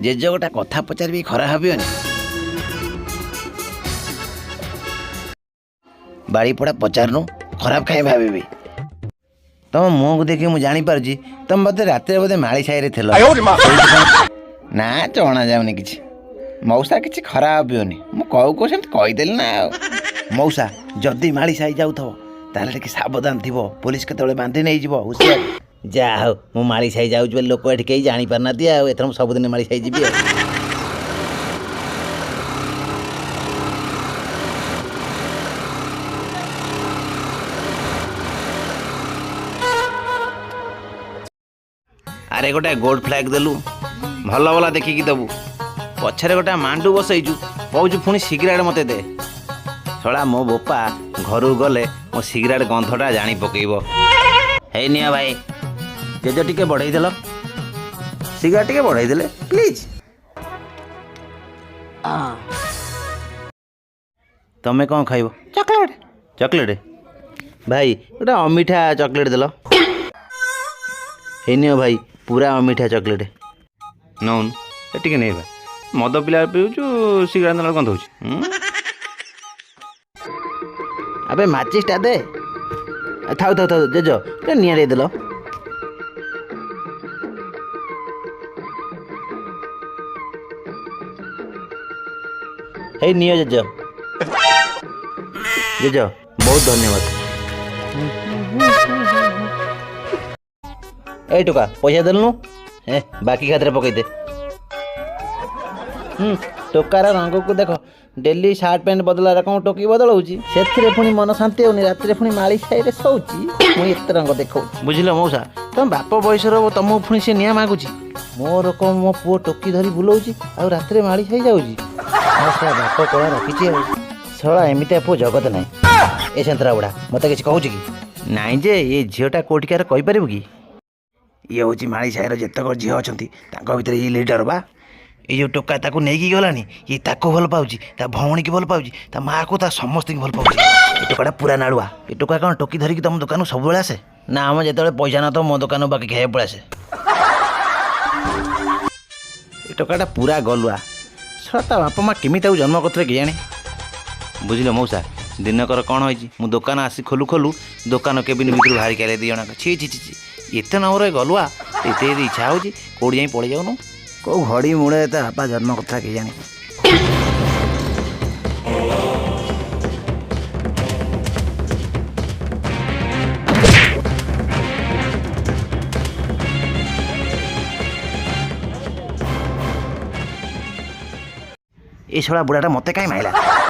जेज गोटा कथा पचारि खरा भावियोनी बाड़ी पड़ा पचारनु खराब खाई भाभी तुम मुँह को देखिए मुझे जापारी तुम बोधे रात बोधे माड़ी साई थे ना जना जाऊनी कि मौसा किसी खराब भावियोनी मु कहू कौ कहीदेली ना मौसा जदि माड़ी साई जाऊ ताले टे सावधान थी पुलिस के बांधि नहीं हुशियार जा हो मु माड़ी साई जाऊँ लोक ये कहीं जानी पारना एथर मुझे सबुदिन माड़ी साई जी अरे गोटे गोल्ड फ्लैग देलु भल भला देखिकी दबु पछरे गोटे मांडू बसईचु कहूँ पुणी सिगरेट मते दे छड़ा मो बोपा घर गले मो सिगरेट गंधटा जानी पकेब है निया भाई जेज टिके बढ़ाई देल सिगरेट टिके बढ़ाई देले प्लीज तमें कौन खाइब चॉकलेट चॉकलेट भाई गोटे अमिठा चॉकलेट देल है नियो भाई पूरा अमिठा चॉकलेट नौन टिके नहीं भाई मद पिला पीऊँ सिगरेट देला गंध हो अबे माचिसटा दे थाऊ थाऊ थाऊ जेज निया देल हे नियो जेज जेज बहुत धन्यवाद ए टुका पैसा देलु ए बाकी खाते पकई दे टोकार रंग को देख डेली शार्ट पैंट बदला कौन टोकी बदलाऊँगी से पुणी मन शांति होनी रात पुणी माड़ी साई शोची मुझे एत रंग देख बुझल मौसा तुम बाप बयसर तुमको पुणी से निया मागुची मोर कौन मो पुओ टोकी धरी बुलाऊँगी आ रात माड़ी साई जाऊँगी बाप कला रखी छड़ा एमती पुओ जगत ना ए सेंतरा बुढ़ा मत कि कहूँ कि नाई जे ये झीटा कोटिकार कहीपर कि ये हूँ माड़ी साईर जितक झील अच्छा भर ये लीडर बा ये जो टोका ताको नहीं गलानी ये ताको भल पाऊँ ता भौणी की भल पाऊँ ता माँ को ता समस्त भल पाऊँ ये टोकाटा पूरा नाड़ुआ ये टोका कौन टोकी धरिकी तुम दुकान सब आसे ना आम जो पैसा न तो मो दुकान बाकी खाया पड़े आसे ये टोकाटा पूरा गलुआ सर ता बापा माँ केमी जन्म करते कि जाने बुझल मौसा दिनकर कौन होती मु दुकान आसी खोलु खोलु दुकान केबिन भर बाहर के दी जन छी छी छी एत नंबर गलुआ एत इच्छा हो कौटी जाई पड़े जाऊनु कौ घड़ी मुड़े तो बापा जन्म कथा कि जानी ये छड़ा बुढ़ाटा मत कहीं माइला।